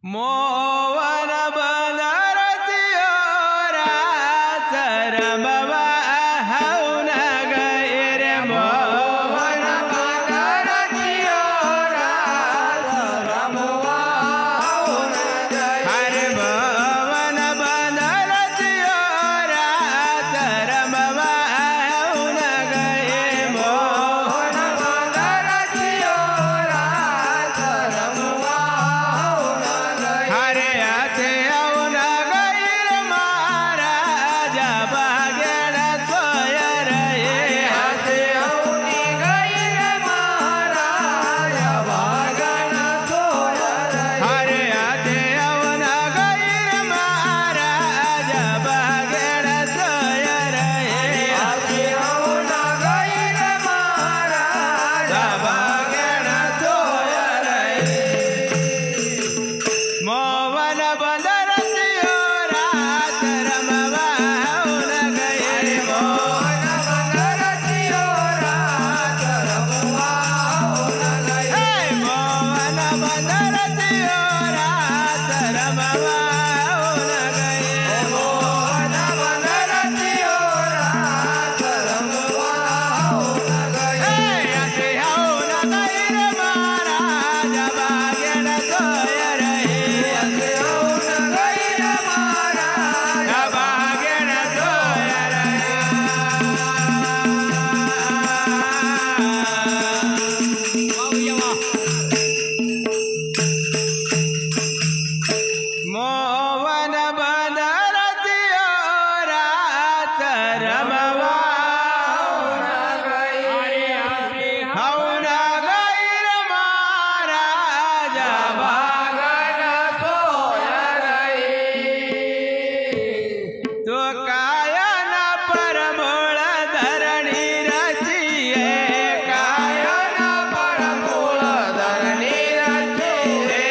मोवन बंदरतियो रात रमवा हौन गए रे मोवन बंदरतियो रात रमवा हौन गए हरे मोवन बंदरतियो रात रमवा हौन गए मोवन बंदरतियो रात रमवा हरे आते औन गैर महाराजा बागेण सोय रहे आते औनी गैर महाराजा बागेण सोय रहे हरे आते औन गैर महाराजा बागेण सोय रहे आते औन गैर महाराजा बागेण सोय रहे मोवन बंदरतियो रात रमवा हौन गए मोवन बंदरतियो रात रमवा हौन गए मोवन बंदरतियो रात रमवा हौन गए मोवन बंदरतियो रात रमवा हौन गए आते हौन गैर महाराज बागेण सोय रहे आते हौन गैर महाराज बागेण सोय रहे मोवन बंदरतियो रात रमवा हौन गैर महाराज बागेण सोय रहे तो कायन परमूळ धरणी रचिये कायन परमूळ धरणी रचिये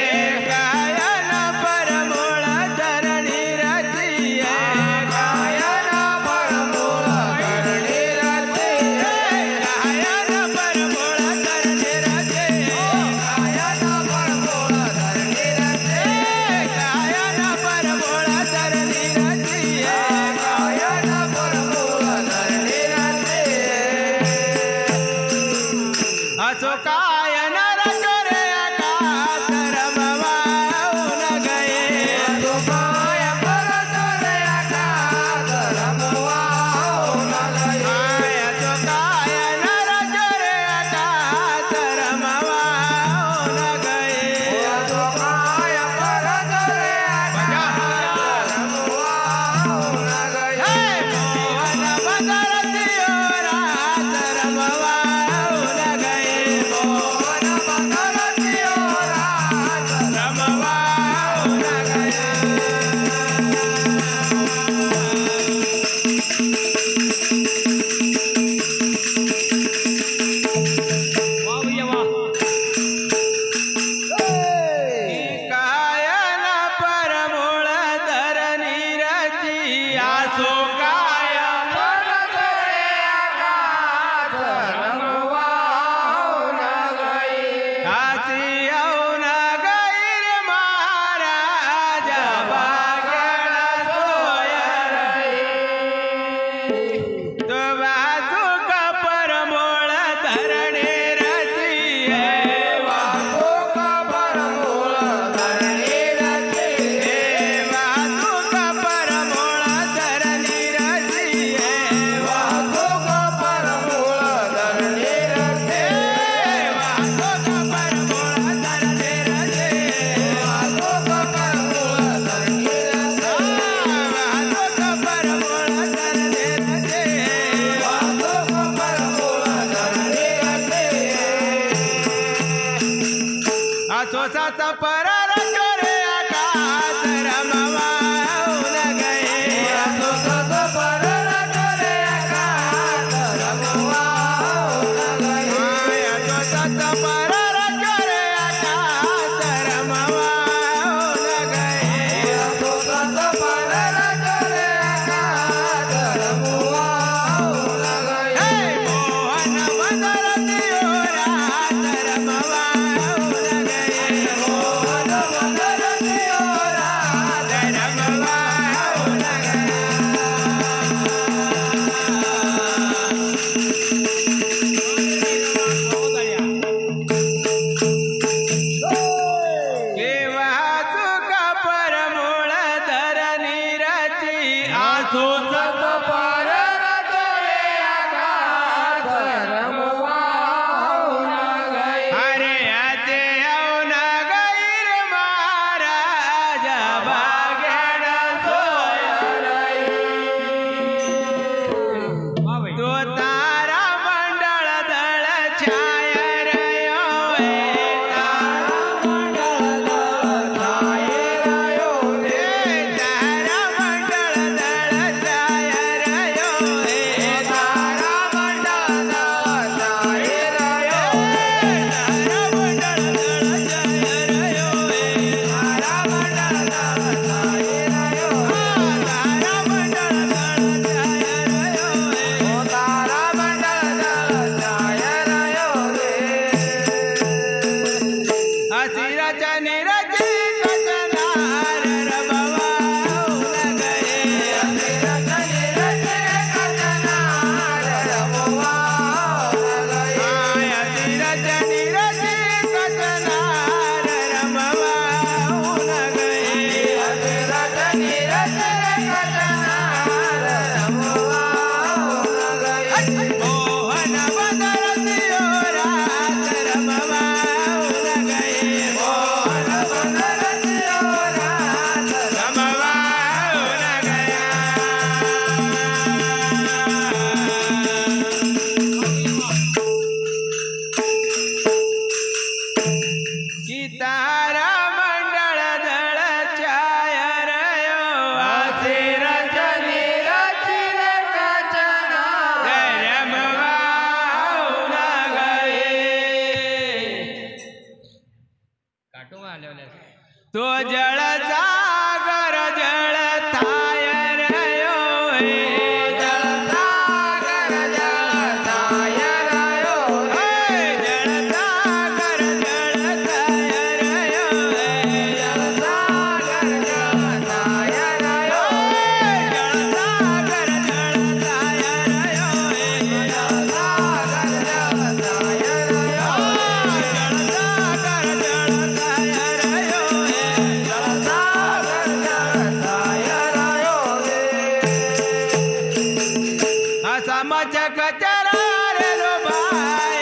कायन परमूळ धरणी रचिये कायन परमूळ धरणी रचिये कायन परमूळ धरणी रचिये कायन परमूळ धरणी रचिये कायन परमूळ धरणी रचिये कायन परमूळ धरणी रचिये असो कायन रचरे आकाश रमवा हौन गए असो कायन रचरे आकाश रमवा हौन गए असो कायन रचरे आकाश रमवा हौन गए असो कायन रचरे आकाश रमवा हौन गए मोवन बंदरतियो रात रमवा हौन गए मोवन सोसाचा परार करे आकाश रमवाऊन गए सोसाचा परार करे आकाश रमवाऊन गए सोसाचा परार करे आकाश रमवाऊन गए सोसाचा परार करे आकाश रमवाऊन गए मोहन बदरती रात रमवाऊन तो जल सागर जल थाय रयो जल सागर जल थाय रयो जल सागर जल थाय रयो जल सागर जल थाय रयो जल सागर जल थाय रयो जल सागर जल थाय रयो जल सागर जल थाय रयो समाज कचरा रे लो भाई